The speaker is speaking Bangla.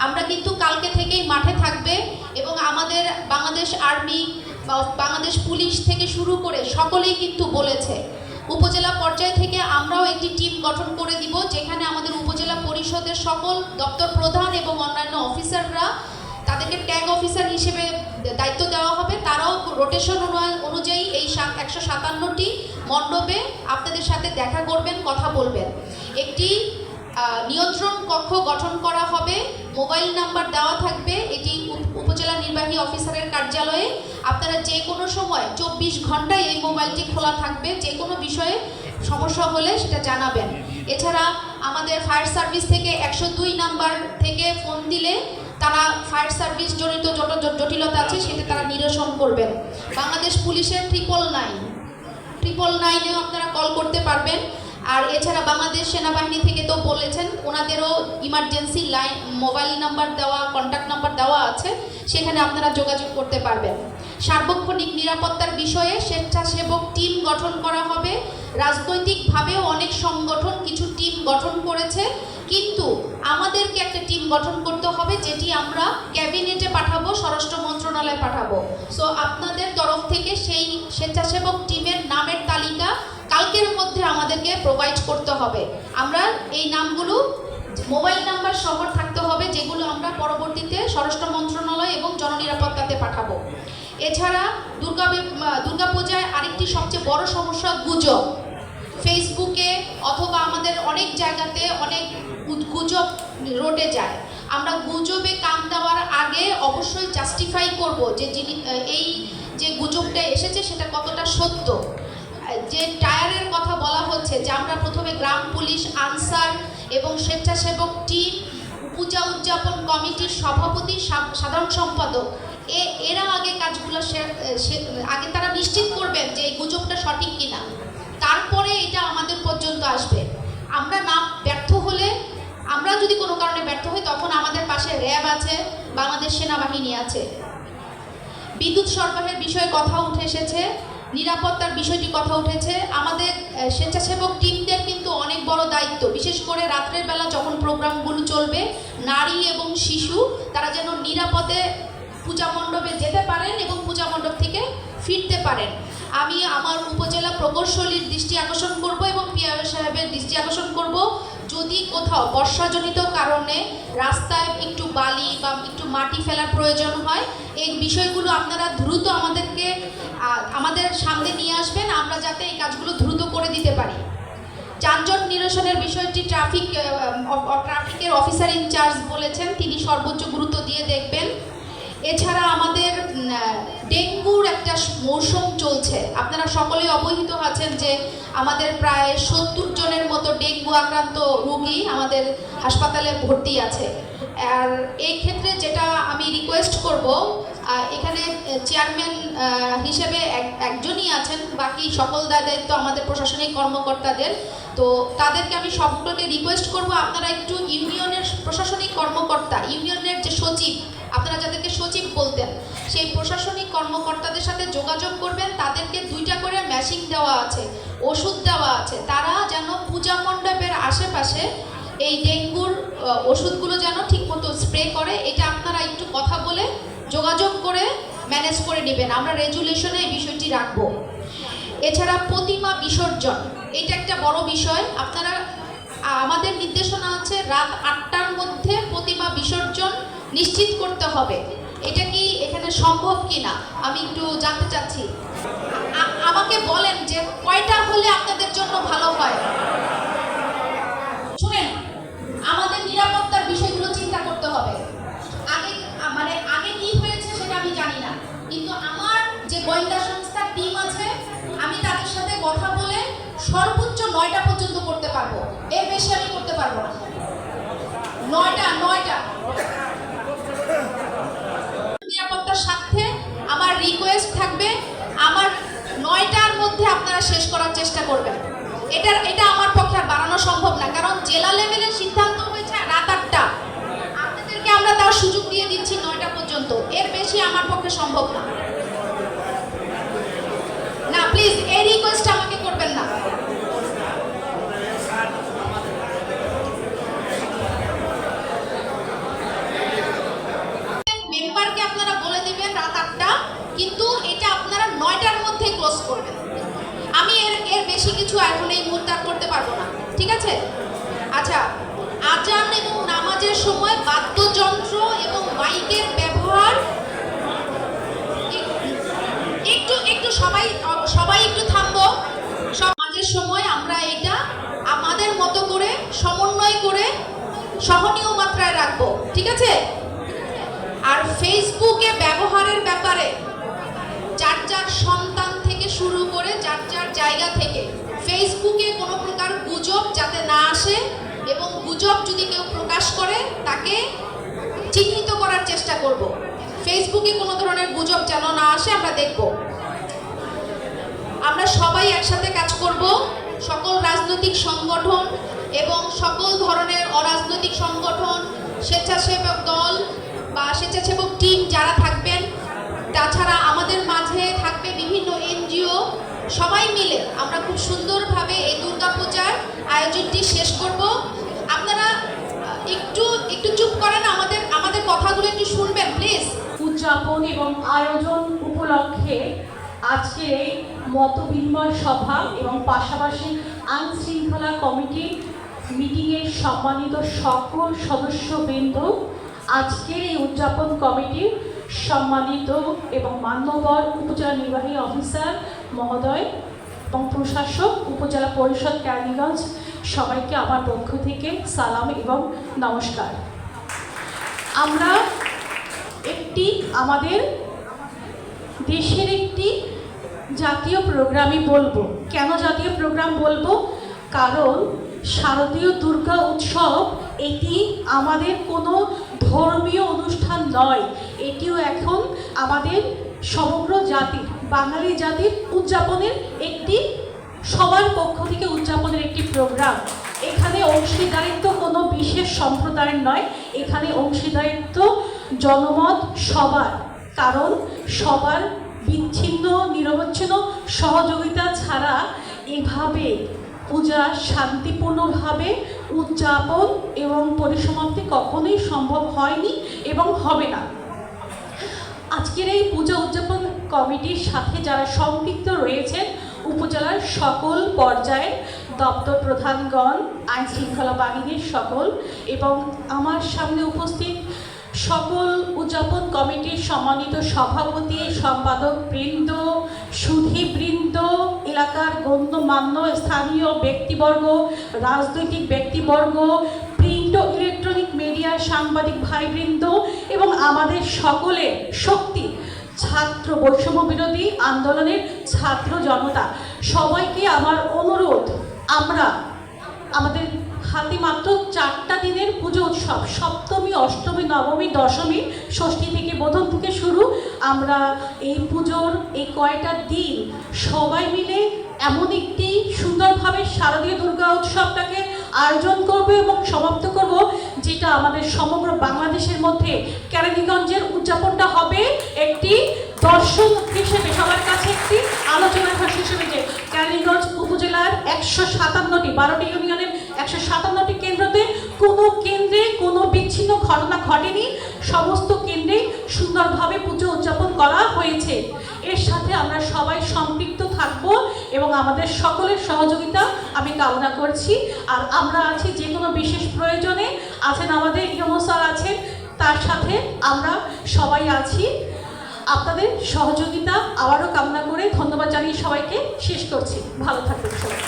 আমরা কিন্তু কালকে থেকেই মাঠে থাকবে এবং আমাদের বাংলাদেশ আর্মি বা বাংলাদেশ পুলিশ থেকে শুরু করে সকলেই কিন্তু বলেছে উপজেলা পর্যায় থেকে আমরাও একটি টিম গঠন করে দিব, যেখানে আমাদের উপজেলা পরিষদের সকল দপ্তর প্রধান এবং অন্যান্য অফিসাররা, তাদেরকে ট্যাগ অফিসার হিসেবে দায়িত্ব দেওয়া হবে। তারাও রোটেশন অনুযায়ী এই 157টি মণ্ডপে আপনাদের সাথে দেখা করবেন, কথা বলবেন। একটি নিয়ন্ত্রণ কক্ষ গঠন করা হবে, মোবাইল নাম্বার দেওয়া থাকবে, এটি উপজেলা নির্বাহী অফিসারের কার্যালয়ে। আপনারা যে কোনো সময় 24 ঘন্টায় এই মোবাইলটি খোলা থাকবে, যে কোনো বিষয়ে সমস্যা হলে সেটা জানাবেন। এছাড়া আমাদের ফায়ার সার্ভিস থেকে 102 নাম্বার থেকে ফোন দিলে তারা ফায়ার সার্ভিস জনিত যত জটিলতা আছে সেটা তারা নিরসন করবেন। বাংলাদেশ পুলিশের 999-এও আপনারা কল করতে পারবেন। আর এছাড়া বাংলাদেশ সেনাবাহিনী থেকে তো বলেছেন, ওনাদেরও ইমার্জেন্সি লাইন মোবাইল নাম্বার দেওয়া, কন্ট্যাক্ট নাম্বার দেওয়া আছে, সেখানে আপনারা যোগাযোগ করতে পারবেন। সার্বক্ষণিক নিরাপত্তার বিষয়ে স্বেচ্ছাসেবক টিম গঠন করা হবে। রাজনৈতিকভাবেও অনেক সংগঠন কিছু টিম গঠন করেছে, কিন্তু আমাদেরকে একটা টিম গঠন করতে হবে, যেটি আমরা ক্যাবিনেটে পাঠাবো, স্বরাষ্ট্র মন্ত্রণালয়ে পাঠাবো। সো আপনাদের তরফ থেকে সেই স্বেচ্ছাসেবক টিমের নামের তালিকা কালকের মধ্যে আমাদেরকে প্রোভাইড করতে হবে। আমরা এই নামগুলো মোবাইল নাম্বার সহ থাকতে হবে, যেগুলো আমরা পরবর্তীতে স্বরাষ্ট্র মন্ত্রণালয় এবং জননিরাপত্তাতে পাঠাবো। এছাড়া দুর্গাপূজায় আরেকটি সবচেয়ে বড় সমস্যা গুজব। ফেসবুকে অথবা আমাদের অনেক জায়গাতে অনেক গুজব রটে যায়। আমরা গুজবে কান দেওয়ার আগে অবশ্যই জাস্টিফাই করব যে এই যে গুজবটা এসেছে সেটা কতটা সত্য। যে টায়ারের কথা বলা হচ্ছে, যে আমরা প্রথমে গ্রাম পুলিশ, আনসার এবং স্বেচ্ছাসেবক টিম, পূজা উদযাপন কমিটির সভাপতি, সাধারণ সম্পাদক, এরা আগে কাজগুলো আগে তারা নিশ্চিত করবেন যে এই গুজবটা সঠিক কিনা, তারপরে এটা আমাদের পর্যন্ত আসবে। আমরা না ব্যর্থ হলে, আমরা যদি কোনো কারণে ব্যর্থ হই, তখন আমাদের পাশে র্যাব আছে, বাংলাদেশ সেনাবাহিনী আছে। বিদ্যুৎ সরবরাহের বিষয়ে কথা উঠে এসেছে, নিরাপত্তার বিষয়টি কথা উঠেছে। আমাদের স্বেচ্ছাসেবক টিমদের কিন্তু অনেক বড় দায়িত্ব, বিশেষ করে রাত্রের বেলা যখন প্রোগ্রামগুলো চলবে, নারী এবং শিশু তারা যেন নিরাপদে পূজা মণ্ডপে যেতে পারেন এবং পূজা মণ্ডপ থেকে ফিরতে পারেন। আমি আমার উপজেলা প্রকৌশলীর দৃষ্টি আকর্ষণ করব এবং পিআর সাহেবের দৃষ্টি আকর্ষণ করব, যদি কোথাও বর্ষাজনিত কারণে রাস্তায় একটু বালি বা একটু মাটি ফেলার প্রয়োজন হয়, এই বিষয়গুলো আপনারা দ্রুত আমাদের সামনে নিয়ে আসবেন, আমরা যাতে এই কাজগুলো দ্রুত করে দিতে পারি। যানজট নিরসনের বিষয়টি ট্রাফিকের অফিসার ইনচার্জ বলেছেন, তিনি সর্বোচ্চ গুরুত্ব দিয়ে দেখবেন। এছাড়া আমাদের ডেঙ্গুর একটা মৌসুম চলছে, আপনারা সকলেই অবহিত আছেন যে আমাদের প্রায় 70 জনের মতো ডেঙ্গু আক্রান্ত রোগী আমাদের হাসপাতালে ভর্তি আছে। আর এই ক্ষেত্রে যেটা আমি রিকোয়েস্ট করব, এখানে চেয়ারম্যান হিসেবে একজনই আছেন, বাকি সকল দায়িত্ব আমাদের প্রশাসনিক কর্মকর্তাদের। তো তাদেরকে আমি সকলকে রিকোয়েস্ট করব, আপনারা একটু ইউনিয়নের প্রশাসনিক কর্মকর্তা, ইউনিয়নের যে সচিব, আপনারা যাদেরকে সচিব বলতেন, সেই প্রশাসনিক কর্মকর্তাদের সাথে যোগাযোগ করবেন। তাদেরকে 2টা করে মেশিন দেওয়া আছে, ওষুধ দেওয়া আছে, তারা যেন পূজা মণ্ডপের আশেপাশে এই ডেঙ্গুর ওষুধগুলো যেন ঠিকমতো স্প্রে করে। এটা আপনারা একটু কথা বলে যোগাযোগ করে ম্যানেজ করে নেবেন, আমরা রেজুলেশনে এই বিষয়টি রাখবো। এছাড়া প্রতিমা বিসর্জন, এটা একটা বড় বিষয়। আপনারা, আমাদের নির্দেশনা আছে রাত 8টার মধ্যে প্রতিমা বিসর্জন নিশ্চিত করতে হবে। এটা কি এখানে সম্ভব কিনা আমি একটু জানতে চাচ্ছি। আমাকে বলেন যে কয়টা হলে আপনাদের জন্য ভালো হয়। শুনেন, আমাদের নিরাপত্তার বিষয়গুলো চিন্তা করতে হবে। আগে কি হয়েছে সেটা আমি জানি না, কিন্তু আমার যে গোয়েন্দা সংস্থার টিম আছে, আমি তাদের সাথে কথা বলে সর্বোচ্চ 9টা পর্যন্ত করতে পারবো, এর বেশি আমি করতে পারবো না। 9টা নিরাপত্তার সাথে আমার রিকোয়েস্ট থাকবে, আমার 9টার মধ্যে আপনারা শেষ করার চেষ্টা করবেন। এটা আমার পক্ষে বাড়ানো সম্ভব না, কারণ জেলা লেভেলের সিদ্ধান্ত হয়েছে রাত 8টা। আপনাদেরকে আমরা তার সুযোগ দিয়ে দিচ্ছি 9টা পর্যন্ত, এর বেশি আমার পক্ষে সম্ভব না। প্লিজ এই রিকোয়েস্ট আমাকে করবেন না। আপনারা বলে দিবেন রাত 8টা, কিন্তু এটা আপনারা 9টার মধ্যে ক্লোজ করবেন। আমি এর বেশি কিছু এখন এই মুহূর্তে আর করতে পারবো না, ঠিক আছে? আচ্ছা, আজান এবং নামাজের সময় বাদ্যযন্ত্র এবং মাইকের ব্যবহার একটু সবাই একটু থামবো। সমাজের সময় আমরা এটা আমাদের মতো করে সমন্বয় করে সহনীয় মাত্রায় রাখবো, ঠিক আছে? আর ফেসবুকে ব্যবহারের ব্যাপারে যার যার সন্তান থেকে শুরু করে যার যার জায়গা থেকে ফেসবুকে কোনো প্রকার গুজব যাতে না আসে, এবং গুজব যদি কেউ প্রকাশ করে তাকে চিহ্নিত করার চেষ্টা করব। ফেসবুকে কোনো ধরনের গুজব যেন না আসে আমরা দেখব। আমরা সবাই একসাথে কাজ করব, সকল রাজনৈতিক সংগঠন এবং সকল ধরনের অরাজনৈতিক সংগঠন, স্বেচ্ছাসেবক দল বা স্বেচ্ছাসেবক টিম যারা থাকবেন, তাছাড়া আমাদের মাঝে থাকবে বিভিন্ন এনজিও, সবাই মিলে আমরা খুব সুন্দরভাবে এই দুর্গাপূজার আয়োজনটি শেষ করব। আপনারা একটু চুপ করেন, আমাদের কথাগুলো একটু শুনবেন প্লিজ। উদযাপন এবং আয়োজন উপলক্ষে আজকে এই মত বিনিময় সভা এবং পাশাপাশি আইন শৃঙ্খলা কমিটি মিটিংয়ের সম্মানিত সকল সদস্যবৃন্দ, আজকের এই উদযাপন কমিটির সম্মানিত এবং মান্যবর উপজেলা নির্বাহী অফিসার মহোদয় এবং প্রশাসক, উপজেলা পরিষদ কেরানীগঞ্জ, সবাইকে আমার পক্ষ থেকে সালাম এবং নমস্কার। আমরা আমাদের দেশের একটি জাতীয় প্রোগ্রামই বলবো। কেন জাতীয় প্রোগ্রাম বলবো? কারণ শারদীয় দুর্গা উৎসব এটি আমাদের কোনো ধর্মীয় অনুষ্ঠান নয়, এটিও এখন আমাদের সমগ্র জাতির, বাঙালি জাতির উদযাপনের একটি, সবার পক্ষ থেকে উদযাপনের একটি প্রোগ্রাম। এখানে অংশীদারিত্ব কোনো বিশেষ সম্প্রদায়ের নয়, এখানে অংশীদারিত্ব জনমত সবার, কারণ সবার বিচ্ছিন্ন নিরবচ্ছিন্ন সহযোগিতা ছাড়া এভাবে পূজা শান্তিপূর্ণভাবে উদযাপন এবং পরিসমাপ্তি কখনোই সম্ভব হয়নি এবং হবে না। আজকের এই পূজা উদযাপন কমিটির সাথে যারা সম্পৃক্ত রয়েছেন, উপজেলার সকল পর্যায়ের দপ্তর প্রধানগণ, আইন শৃঙ্খলা বাহিনীর সকল, এবং আমার সামনে উপস্থিত সকল উদযাপন কমিটির সম্মানিত সভাপতি, সম্পাদক বৃন্দ, সুধীবৃন্দ, এলাকার গণ্যমান্য স্থানীয় ব্যক্তিবর্গ, রাজনৈতিক ব্যক্তিবর্গ, প্রিন্ট ও ইলেকট্রনিক মিডিয়ার সাংবাদিক ভাইবৃন্দ এবং আমাদের সকলের শক্তি ছাত্র বৈষম্য বিরোধী আন্দোলনের ছাত্র জনতা, সবাইকে আমার অনুরোধ, আমরা আমাদের হাতে মাত্র 4টা দিনের পুজো উৎসব, সপ্তমী, অষ্টমী, নবমী, দশমী, ষষ্ঠী থেকে বোধন থেকে শুরু। আমরা এই পুজোর এই কয়টা দিন সবাই মিলে এমন একটি সুন্দরভাবে শারদীয় দুর্গা উৎসবটাকে আয়োজন করব এবং সমাপ্ত করব, যেটা আমাদের সমগ্র বাংলাদেশের মধ্যে কেরানীগঞ্জের উদযাপনটা হবে একটি দর্শন হিসেবে, সবার কাছে একটি আলোচনার ভাষা হিসেবে, যে কেরানীগঞ্জ উপজেলার 157টি 12টি ইউনিয়নের 157টি কেন্দ্রতে কোনো কেন্দ্রে কোনো বিচ্ছিন্ন ঘটনা ঘটেনি, সমস্ত কেন্দ্রে সুন্দরভাবে পুজো উদযাপন করা হয়েছে। এর সাথে আমরা সবাই সম্পৃক্ত থাকব এবং আমাদের সকলের সহযোগিতা আমি কামনা করছি। আর আমরা আছি যে কোনো বিশেষ প্রয়োজনে, আছেন আমাদের ইয়মো স্যার আছেন, তার সাথে আমরা সবাই আছি। আপনাদের সহযোগিতা আবারও কামনা করে ধন্যবাদ জানিয়ে সবাইকে শেষ করছি। ভালো থাকবেন সবাই।